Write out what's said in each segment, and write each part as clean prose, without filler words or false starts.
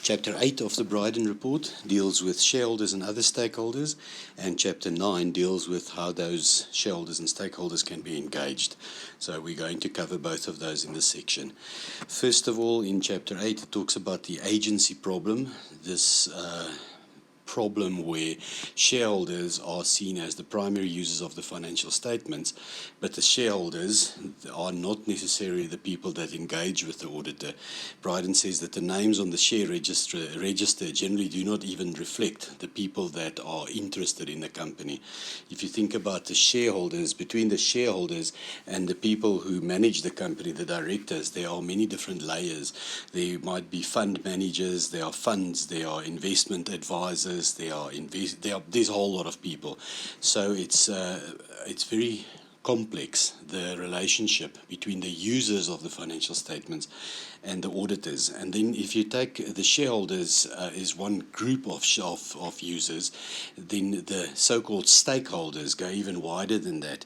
Chapter 8 of the Brydon report deals with shareholders and other stakeholders, and Chapter 9 deals with how those shareholders and stakeholders can be engaged. So we're going to cover both of those in this section. First of all, in Chapter 8, it talks about the agency problem. This problem where shareholders are seen as the primary users of the financial statements, but the shareholders are not necessarily the people that engage with the auditor. Brydon says that the names on the share register generally do not even reflect the people that are interested in the company. If you think about the shareholders, between the shareholders and the people who manage the company, the directors, there are many different layers. There might be fund managers, there are funds, there are investment advisors, there's a whole lot of people. So it's very complex, the relationship between the users of the financial statements and the auditors. And then if you take the shareholders is one group of users, then the so-called stakeholders go even wider than that.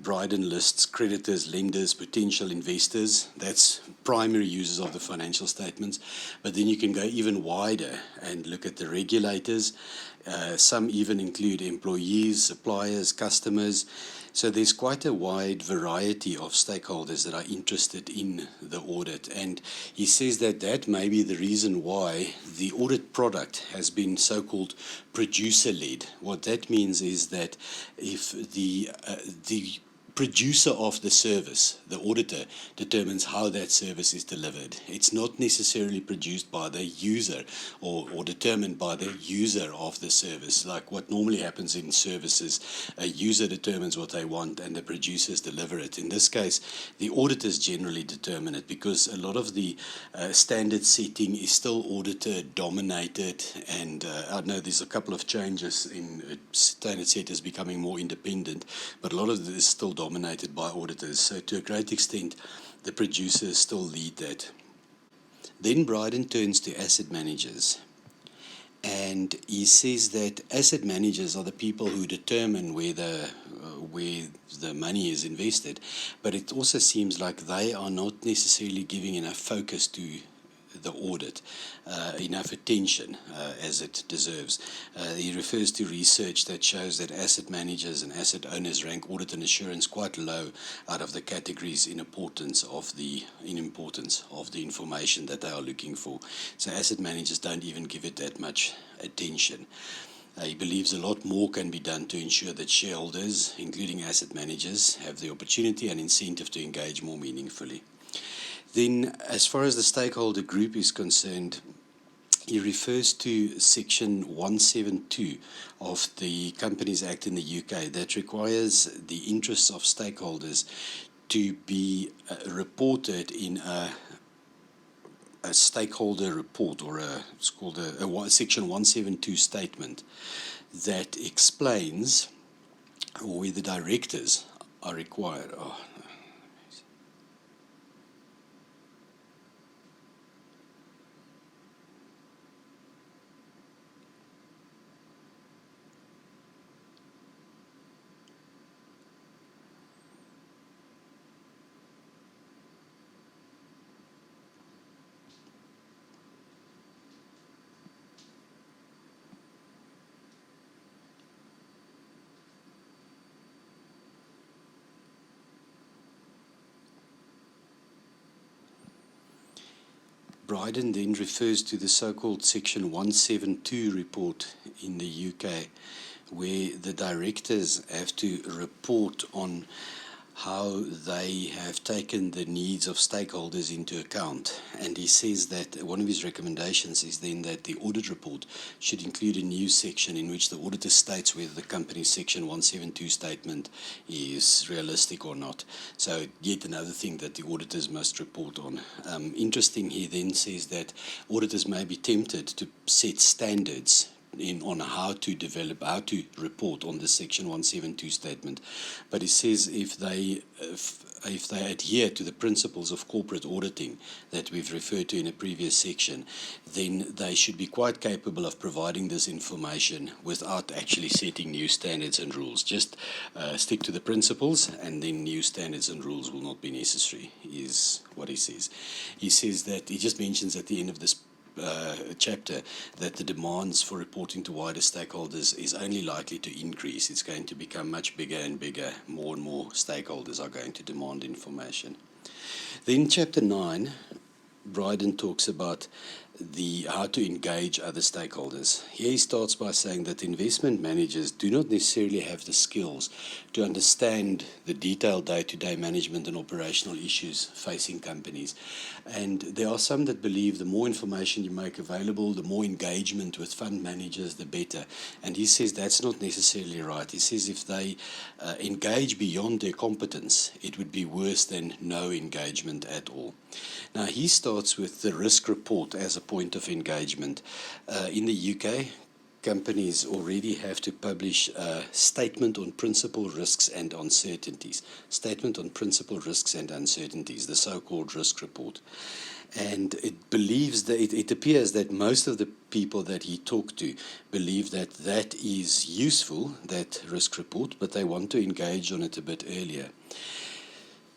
Brydon lists creditors, lenders, potential investors. That's primary users of the financial statements. But then you can go even wider and look at the regulators. Some even include employees, suppliers, customers. So there's quite a wide variety of stakeholders that are interested in the audit. And he says that that may be the reason why the audit product has been so-called producer-led. What that means is that if the producer of the service, the auditor, determines how that service is delivered. It's not necessarily produced by the user or determined by the user of the service. Like what normally happens in services, a user determines what they want and the producers deliver it. In this case, the auditors generally determine it because a lot of the standard setting is still auditor dominated, and I know there's a couple of changes in standard setters becoming more independent, but a lot of it is still dominated by auditors. So to a great extent, the producers still lead that. Then Brydon turns to asset managers. And he says that asset managers are the people who determine where the money is invested. But it also seems like they are not necessarily giving enough focus to the audit, enough attention as it deserves. He refers to research that shows that asset managers and asset owners rank audit and assurance quite low out of the categories in importance of the information that they are looking for. So asset managers don't even give it that much attention. He believes a lot more can be done to ensure that shareholders, including asset managers, have the opportunity and incentive to engage more meaningfully. Then, as far as the stakeholder group is concerned, he refers to Section 172 of the Companies Act in the UK that requires the interests of stakeholders to be reported in a stakeholder report, or it's called a Section 172 statement that explains where the directors are required. Brydon then refers to the so-called Section 172 report in the UK, where the directors have to report on how they have taken the needs of stakeholders into account. And he says that one of his recommendations is then that the audit report should include a new section in which the auditor states whether the company's Section 172 statement is realistic or not. So yet another thing that the auditors must report on. Interesting, he then says that auditors may be tempted to set standards on how to report on the Section 172 statement. But he says if they adhere to the principles of corporate auditing that we've referred to in a previous section, then they should be quite capable of providing this information without actually setting new standards and rules. Just stick to the principles, and then new standards and rules will not be necessary, is what he says. He says that he just mentions at the end of this chapter that the demands for reporting to wider stakeholders is only likely to increase. It's going to become much bigger and bigger. More and more stakeholders are going to demand information. Then chapter 9, Brydon talks about how to engage other stakeholders. Here he starts by saying that investment managers do not necessarily have the skills to understand the detailed day-to-day management and operational issues facing companies. And there are some that believe the more information you make available, the more engagement with fund managers, the better. And he says that's not necessarily right. He says if they engage beyond their competence, it would be worse than no engagement at all. Now, he starts with the risk report as a point of engagement. In the UK, companies already have to publish a statement on principal risks and uncertainties. Statement on principal risks and uncertainties, the so-called risk report. And it appears that most of the people that he talked to believe that that is useful, that risk report, but they want to engage on it a bit earlier.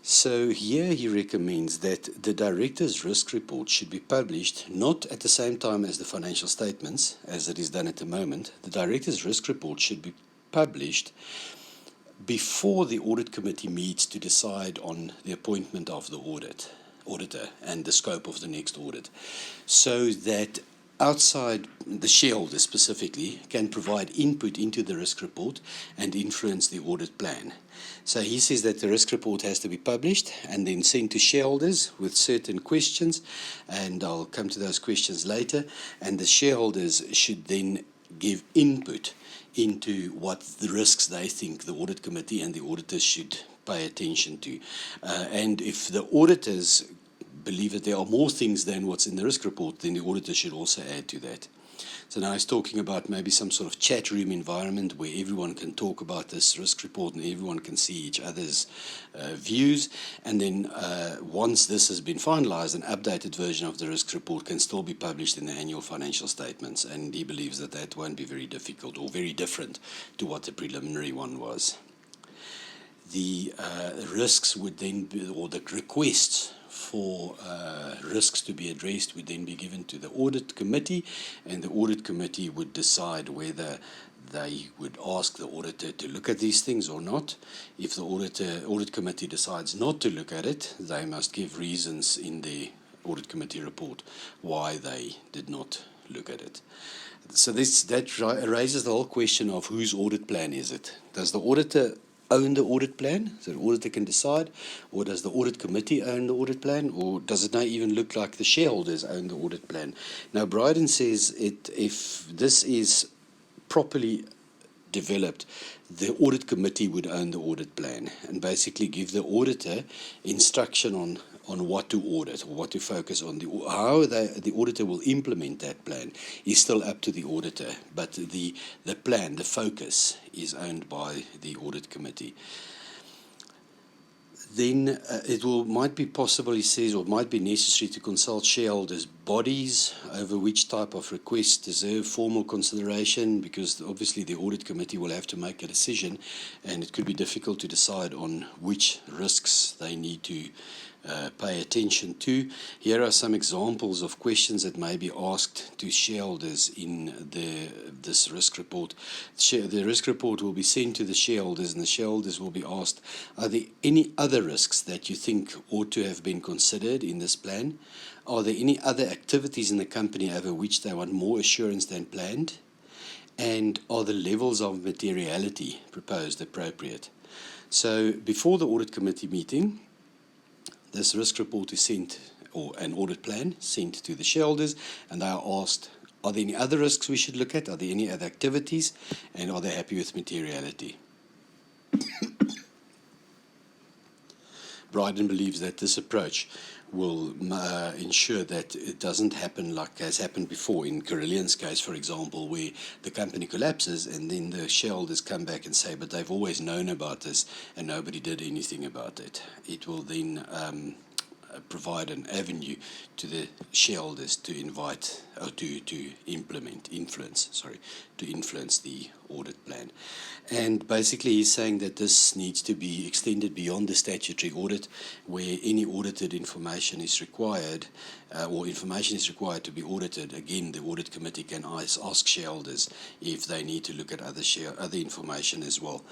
So here he recommends that the director's risk report should be published not at the same time as the financial statements, as it is done at the moment. The director's risk report should be published before the audit committee meets to decide on the appointment of the auditor and the scope of the next audit, so that outside the shareholders specifically can provide input into the risk report and influence the audit plan. So he says that the risk report has to be published and then sent to shareholders with certain questions, and I'll come to those questions later, and the shareholders should then give input into what the risks they think the audit committee and the auditors should pay attention to. And if the auditors believe that there are more things than what's in the risk report, then the auditor should also add to that. So now he's talking about maybe some sort of chat room environment where everyone can talk about this risk report and everyone can see each other's views. And then once this has been finalized, an updated version of the risk report can still be published in the annual financial statements. And he believes that that won't be very difficult or very different to what the preliminary one was. The risks would then be, or the requests for risks to be addressed would then be given to the audit committee, and the audit committee would decide whether they would ask the auditor to look at these things or not. If the audit committee decides not to look at it, they must give reasons in the audit committee report why they did not look at it. So that raises the whole question of whose audit plan is it? Does the auditor own the audit plan, so the auditor can decide, or does the audit committee own the audit plan, or does it now even look like the shareholders own the audit plan? Now, Brydon says if this is properly developed, the audit committee would own the audit plan and basically give the auditor instruction on what to audit or what to focus on. How the auditor will implement that plan is still up to the auditor, but the plan, the focus, is owned by the audit committee. Then might be possible, he says, or might be necessary to consult shareholders' bodies over which type of requests deserve formal consideration, because obviously the audit committee will have to make a decision, and it could be difficult to decide on which risks they need to pay attention to. Here are some examples of questions that may be asked to shareholders in this risk report. The risk report will be sent to the shareholders, and the shareholders will be asked, are there any other risks that you think ought to have been considered in this plan? Are there any other activities in the company over which they want more assurance than planned? And are the levels of materiality proposed appropriate? So before the audit committee meeting, this risk report is sent, or an audit plan sent to the shareholders, and they are asked, are there any other risks we should look at? Are there any other activities? And are they happy with materiality? Brydon believes that this approach will ensure that it doesn't happen like has happened before in Carillion's case, for example, where the company collapses and then the shareholders come back and say, but they've always known about this and nobody did anything about it. It will then provide an avenue to the shareholders to invite or to influence the audit plan. And basically he's saying that this needs to be extended beyond the statutory audit, where any audited information is required, or information is required to be audited. Again, the audit committee can ask shareholders if they need to look at other information as well.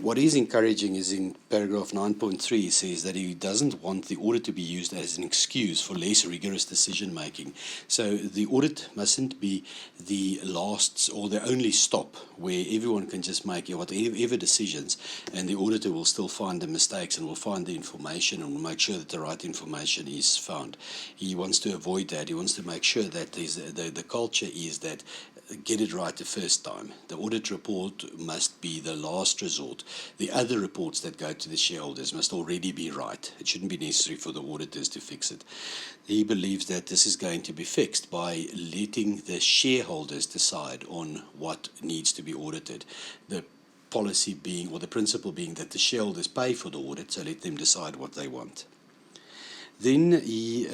What is encouraging is in paragraph 9.3, he says that he doesn't want the audit to be used as an excuse for less rigorous decision making. So the audit mustn't be the last or the only stop where everyone can just make whatever decisions, and the auditor will still find the mistakes and will find the information and will make sure that the right information is found. He wants to avoid that. He wants to make sure that the culture is that get it right the first time. The audit report must be the last resort. The other reports that go to the shareholders must already be right. It shouldn't be necessary for the auditors to fix it. He believes that this is going to be fixed by letting the shareholders decide on what needs to be audited. The policy being, or the principle being, that the shareholders pay for the audit, so let them decide what they want. Then he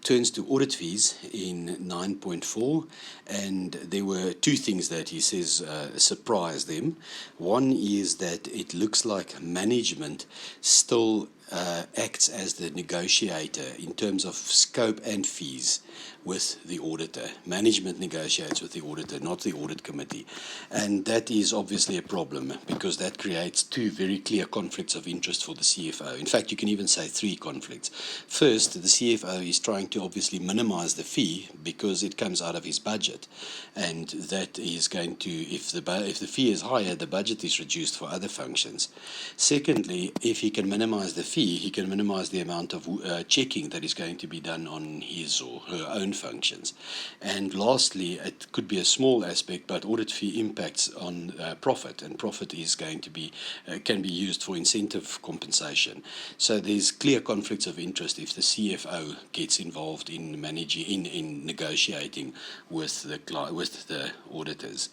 turns to audit fees in 9.4, and there were two things that he says surprised them. One is that it looks like management still acts as the negotiator in terms of scope and fees with the auditor. Management negotiates with the auditor, not the audit committee. And that is obviously a problem, because that creates two very clear conflicts of interest for the CFO. In fact, you can even say three conflicts. First, the CFO is trying to obviously minimize the fee because it comes out of his budget. And that is going to, if the fee is higher, the budget is reduced for other functions. Secondly, if he can minimize the fee, he can minimize the amount of checking that is going to be done on his or her own functions. And lastly, it could be a small aspect, but audit fee impacts on profit, and profit is going to be can be used for incentive compensation. So there's clear conflicts of interest if the CFO gets involved in managing, in negotiating with the auditors.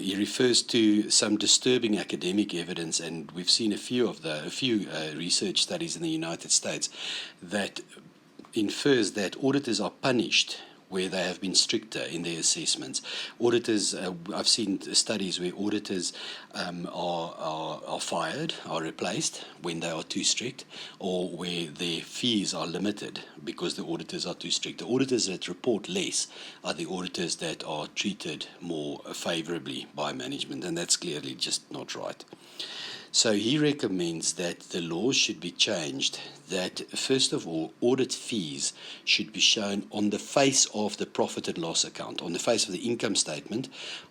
He refers to some disturbing academic evidence, and we've seen a few research studies in the United States that infers that auditors are punished where they have been stricter in their assessments. Auditors, I've seen studies where auditors are fired, are replaced when they are too strict, or where their fees are limited because the auditors are too strict. The auditors that report less are the auditors that are treated more favorably by management, and that's clearly just not right. So he recommends that the laws should be changed, that first of all, audit fees should be shown on the face of the profit and loss account, on the face of the income statement.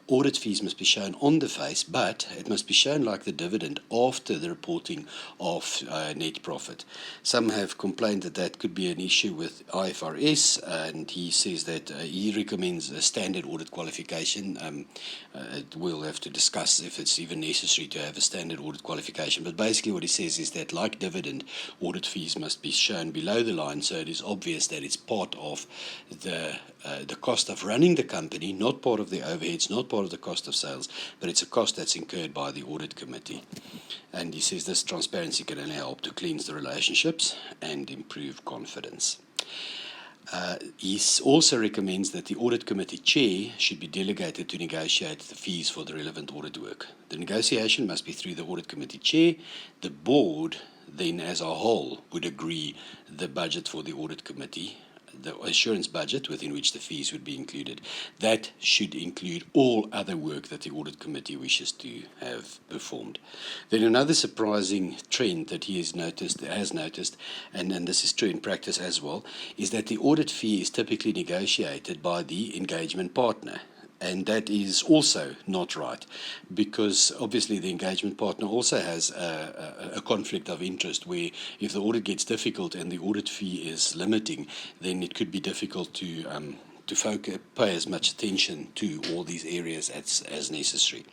Audit fees must be shown on the face, but it must be shown like the dividend after the reporting of net profit. Some have complained that that could be an issue with IFRS, and he says that he recommends a standard audit qualification. We'll have to discuss if it's even necessary to have a standard audit qualification, but basically what he says is that, like dividend, audit fees must be shown below the line, so it is obvious that it's part of the cost of running the company, not part of the overheads, not part of the cost of sales, but it's a cost that's incurred by the audit committee. And he says this transparency can only help to cleanse the relationships and improve confidence. He also recommends that the audit committee chair should be delegated to negotiate the fees for the relevant audit work. The negotiation must be through the audit committee chair. The board then as a whole would agree the budget for the audit committee, the assurance budget within which the fees would be included. That should include all other work that the audit committee wishes to have performed. Then another surprising trend that he has noticed, and this is true in practice as well, is that the audit fee is typically negotiated by the engagement partner. And that is also not right, because obviously the engagement partner also has a conflict of interest where if the audit gets difficult and the audit fee is limiting, then it could be difficult to pay as much attention to all these areas as necessary.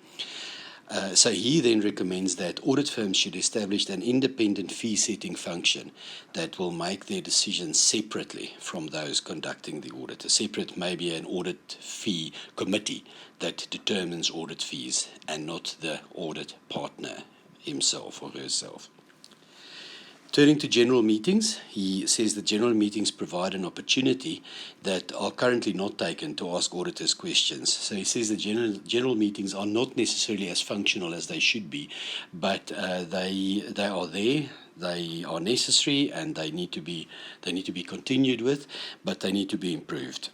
So he then recommends that audit firms should establish an independent fee-setting function that will make their decisions separately from those conducting the audit. A separate, maybe an audit fee committee that determines audit fees, and not the audit partner himself or herself. Turning to general meetings, he says that general meetings provide an opportunity that are currently not taken to ask auditors questions. So he says that general meetings are not necessarily as functional as they should be, but they are there. They are necessary, and they need to be continued with, but they need to be improved.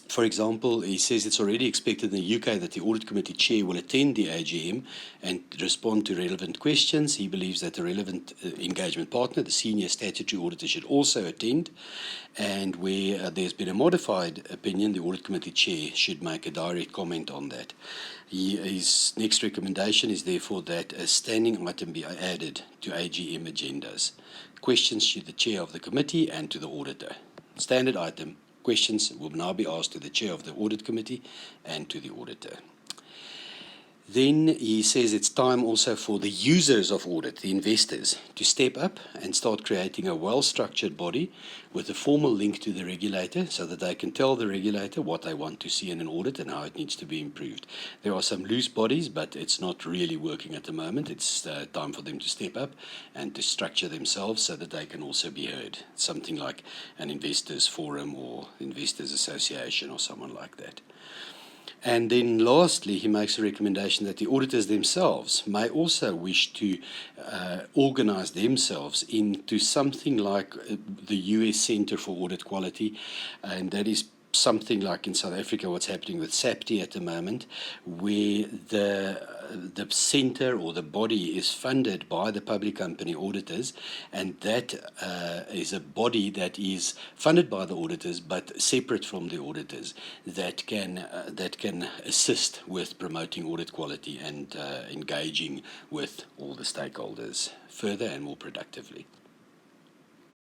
For example, he says it's already expected in the UK that the Audit Committee Chair will attend the AGM and respond to relevant questions. He believes that the relevant engagement partner, the senior statutory auditor, should also attend. And where there's been a modified opinion, the Audit Committee Chair should make a direct comment on that. His next recommendation is therefore that a standing item be added to AGM agendas. Questions to the Chair of the Committee and to the Auditor. Standard item. Questions will now be asked to the Chair of the Audit Committee and to the Auditor. Then he says it's time also for the users of audit, the investors, to step up and start creating a well-structured body with a formal link to the regulator so that they can tell the regulator what they want to see in an audit and how it needs to be improved. There are some loose bodies, but it's not really working at the moment. It's time for them to step up and to structure themselves so that they can also be heard. Something like an investors forum or investors association or someone like that. And then lastly, he makes a recommendation that the auditors themselves may also wish to organize themselves into something like the US Center for Audit Quality, and that is something like in South Africa what's happening with SAPTI at the moment, where the centre or the body is funded by the public company auditors, and that is a body that is funded by the auditors but separate from the auditors that can assist with promoting audit quality and engaging with all the stakeholders further and more productively.